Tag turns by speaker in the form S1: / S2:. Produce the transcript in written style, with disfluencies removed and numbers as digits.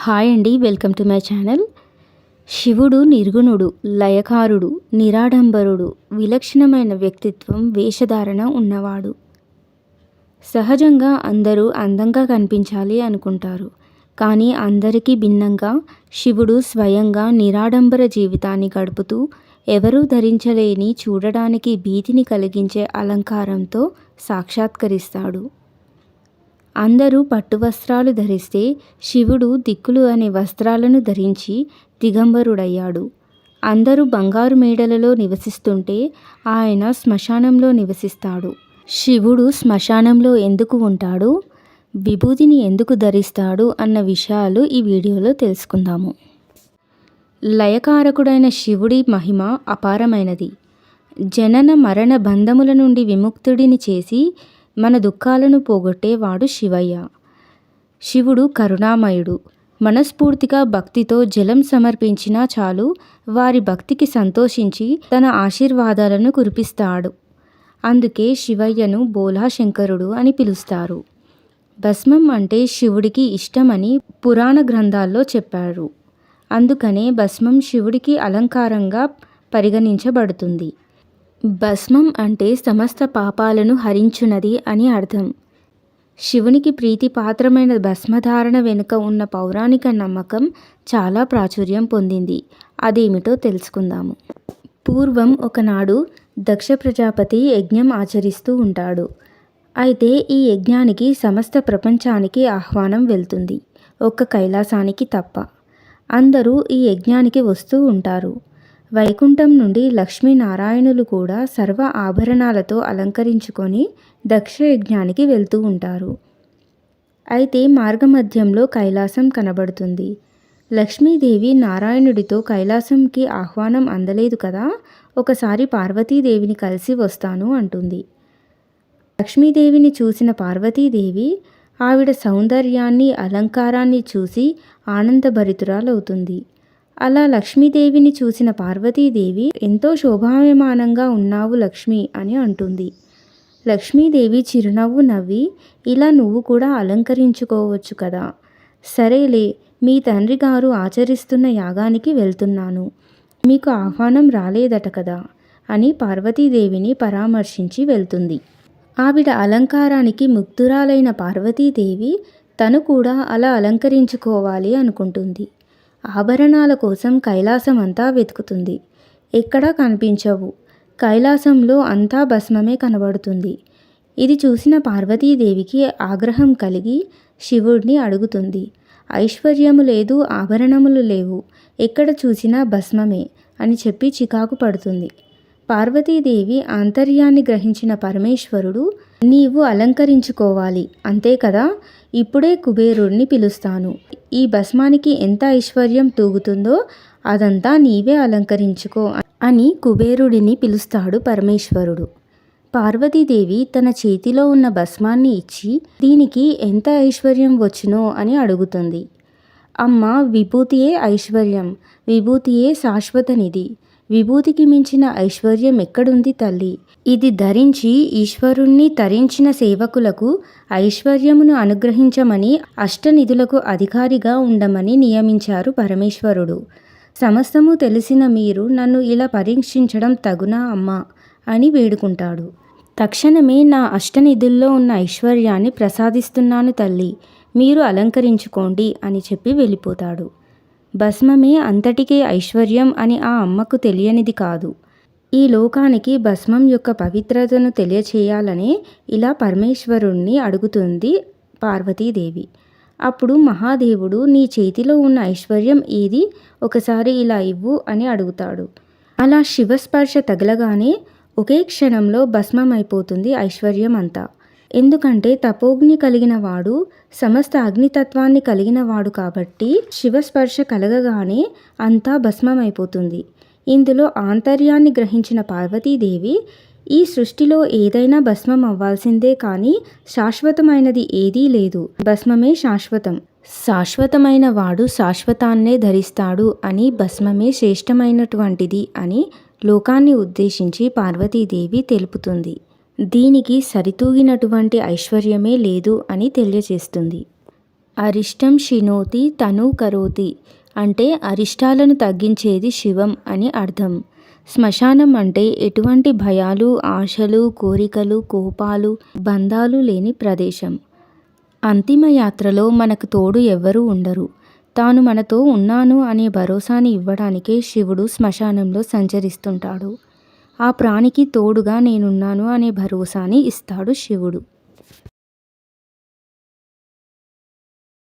S1: Hi అండి, welcome to my channel. శివుడు నిర్గుణుడు, లయకారుడు, నిరాడంబరుడు, విలక్షణమైన వ్యక్తిత్వం, వేషధారణ ఉన్నవాడు. సహజంగా అందరూ అందంగా కనిపించాలి అనుకుంటారు. కానీ అందరికీ భిన్నంగా శివుడు స్వయంగా నిరాడంబర జీవితాన్ని గడుపుతూ ఎవరూ ధరించలేని, చూడడానికి భీతిని కలిగించే అలంకారంతో సాక్షాత్కరిస్తాడు. అందరూ పట్టు వస్త్రాలు ధరిస్తే శివుడు దిక్కులు అనే వస్త్రాలను ధరించి దిగంబరుడయ్యాడు. అందరూ బంగారు మేడలలో నివసిస్తుంటే ఆయన శ్మశానంలో నివసిస్తాడు. శివుడు శ్మశానంలో ఎందుకు ఉంటాడు, విభూతిని ఎందుకు ధరిస్తాడు అన్న విషయాలు ఈ వీడియోలో తెలుసుకుందాము. లయకారకుడైన శివుడి మహిమ అపారమైనది. జనన మరణ బంధముల నుండి విముక్తుడిని చేసి మన దుఃఖాలను పోగొట్టేవాడు శివయ్య. శివుడు కరుణామయుడు. మనస్ఫూర్తిగా భక్తితో జలం సమర్పించినా చాలు, వారి భక్తికి సంతోషించి తన ఆశీర్వాదాలను కురిపిస్తాడు. అందుకే శివయ్యను బోలాశంకరుడు అని పిలుస్తారు. భస్మం అంటే శివుడికి ఇష్టమని పురాణ గ్రంథాల్లో చెప్పారు. అందుకనే భస్మం శివుడికి అలంకారంగా పరిగణించబడుతుంది. భస్మం అంటే సమస్త పాపాలను హరించునది అని అర్థం. శివునికి ప్రీతిపాత్రమైన భస్మధారణ వెనుక ఉన్న పౌరాణిక నమ్మకం చాలా ప్రాచుర్యం పొందింది. అదేమిటో తెలుసుకుందాము. పూర్వం ఒకనాడు దక్ష ప్రజాపతి యజ్ఞం ఆచరిస్తూ ఉంటాడు. అయితే ఈ యజ్ఞానికి సమస్త ప్రపంచానికి ఆహ్వానం వెళ్తుంది, ఒక్క కైలాసానికి తప్ప. అందరూ ఈ యజ్ఞానికి వస్తూ ఉంటారు. వైకుంఠం నుండి లక్ష్మీనారాయణులు కూడా సర్వ ఆభరణాలతో అలంకరించుకొని దక్ష యజ్ఞానికి వెళ్తూ ఉంటారు. అయితే మార్గమధ్యంలో కైలాసం కనబడుతుంది. లక్ష్మీదేవి నారాయణుడితో కైలాసంకి ఆహ్వానం అందలేదు కదా, ఒకసారి పార్వతీదేవిని కలిసి వస్తాను అంటుంది. లక్ష్మీదేవిని చూసిన పార్వతీదేవి ఆవిడ సౌందర్యాన్ని, అలంకారాన్ని చూసి ఆనందభరితురాలవుతుంది. అలా లక్ష్మీదేవిని చూసిన పార్వతీదేవి, ఎంతో శోభాయమానంగా ఉన్నావు లక్ష్మి అని అంటుంది. లక్ష్మీదేవి చిరునవ్వు నవ్వి, ఇలా నువ్వు కూడా అలంకరించుకోవచ్చు కదా, సరేలే, మీ తండ్రి గారు ఆచరిస్తున్న యాగానికి వెళ్తున్నాను, మీకు ఆహ్వానం రాలేదట కదా అని పార్వతీదేవిని పరామర్శించి వెళ్తుంది. ఆవిడ అలంకారానికి ముగ్ధురాలైన పార్వతీదేవి తను కూడా అలా అలంకరించుకోవాలి అనుకుంటుంది. ఆభరణాల కోసం కైలాసం అంతా వెతుకుతుంది. ఎక్కడా కనిపించవు. కైలాసంలో అంతా భస్మమే కనబడుతుంది. ఇది చూసిన పార్వతీదేవికి ఆగ్రహం కలిగి శివుడిని అడుగుతుంది. ఐశ్వర్యము లేదు, ఆభరణములు లేవు, ఎక్కడ చూసినా భస్మమే అని చెప్పి చికాకు పడుతుంది. పార్వతీదేవి ఆంతర్యాన్ని గ్రహించిన పరమేశ్వరుడు, నీవు అలంకరించుకోవాలి అంతే కదా, ఇప్పుడే కుబేరుడిని పిలుస్తాను, ఈ భస్మానికి ఎంత ఐశ్వర్యం తూగుతుందో అదంతా నీవే అలంకరించుకో అని కుబేరుడిని పిలుస్తాడు పరమేశ్వరుడు. పార్వతీదేవి తన చేతిలో ఉన్న భస్మాన్ని ఇచ్చి, దీనికి ఎంత ఐశ్వర్యం వచ్చునో అని అడుగుతుంది. అమ్మ, విభూతియే ఐశ్వర్యం, విభూతియే శాశ్వత నిధి, విభూతికి మించిన ఐశ్వర్యం ఎక్కడుంది తల్లి, ఇది ధరించి ఈశ్వరుణ్ణి తరించిన సేవకులకు ఐశ్వర్యమును అనుగ్రహించమని అష్టనిధులకు అధికారిగా ఉండమని నియమించారు పరమేశ్వరుడు. సమస్తము తెలిసిన మీరు నన్ను ఇలా పరీక్షించడం తగునా అమ్మా అని వేడుకుంటాడు. తక్షణమే నా అష్టనిధుల్లో ఉన్న ఐశ్వర్యాన్ని ప్రసాదిస్తున్నాను తల్లి, మీరు అలంకరించుకోండి అని చెప్పి వెళ్ళిపోతాడు. భస్మమే అంతటికే ఐశ్వర్యం అని ఆ అమ్మకు తెలియనిది కాదు. ఈ లోకానికి భస్మం యొక్క పవిత్రతను తెలియచేయాలనే ఇలా పరమేశ్వరుణ్ణి అడుగుతుంది పార్వతీదేవి. అప్పుడు మహాదేవుడు, నీ చేతిలో ఉన్న ఐశ్వర్యం ఏది, ఒకసారి ఇలా ఇవ్వు అని అడుగుతాడు. అలా శివస్పర్శ తగలగానే ఒకే క్షణంలో భస్మం అయిపోతుంది ఐశ్వర్యం అంతా. ఎందుకంటే తపోగ్ని కలిగిన వాడు సమస్త అగ్నితత్వాన్ని కలిగిన వాడు కాబట్టి శివస్పర్శ కలగగానే అంతా భస్మమైపోతుంది. ఇందులో ఆంతర్యాన్ని గ్రహించిన పార్వతీదేవి, ఈ సృష్టిలో ఏదైనా భస్మం అవ్వాల్సిందే కానీ శాశ్వతమైనది ఏదీ లేదు, భస్మమే శాశ్వతం, శాశ్వతమైన వాడు శాశ్వతాన్నే ధరిస్తాడు అని, భస్మమే శ్రేష్టమైనటువంటిది అని లోకాన్ని ఉద్దేశించి పార్వతీదేవి తెలుపుతుంది. దీనికి సరితూగినటువంటి ఐశ్వర్యమే లేదు అని తెలియజేస్తుంది. అరిష్టం శినోతి తను కరోతి అంటే అరిష్టాలను తగ్గించేది శివం అని అర్థం. శ్మశానం అంటే ఎటువంటి భయాలు, ఆశలు, కోరికలు, కోపాలు, బంధాలు లేని ప్రదేశం. అంతిమ యాత్రలో మనకు తోడు ఎవ్వరూ ఉండరు. తాను మనతో ఉన్నాను అనే భరోసాని ఇవ్వడానికే శివుడు శ్మశానంలో సంచరిస్తుంటాడు. ఆ ప్రాణికి తోడుగా నేనున్నాను అనే భరోసాని ఇస్తాడు శివుడు.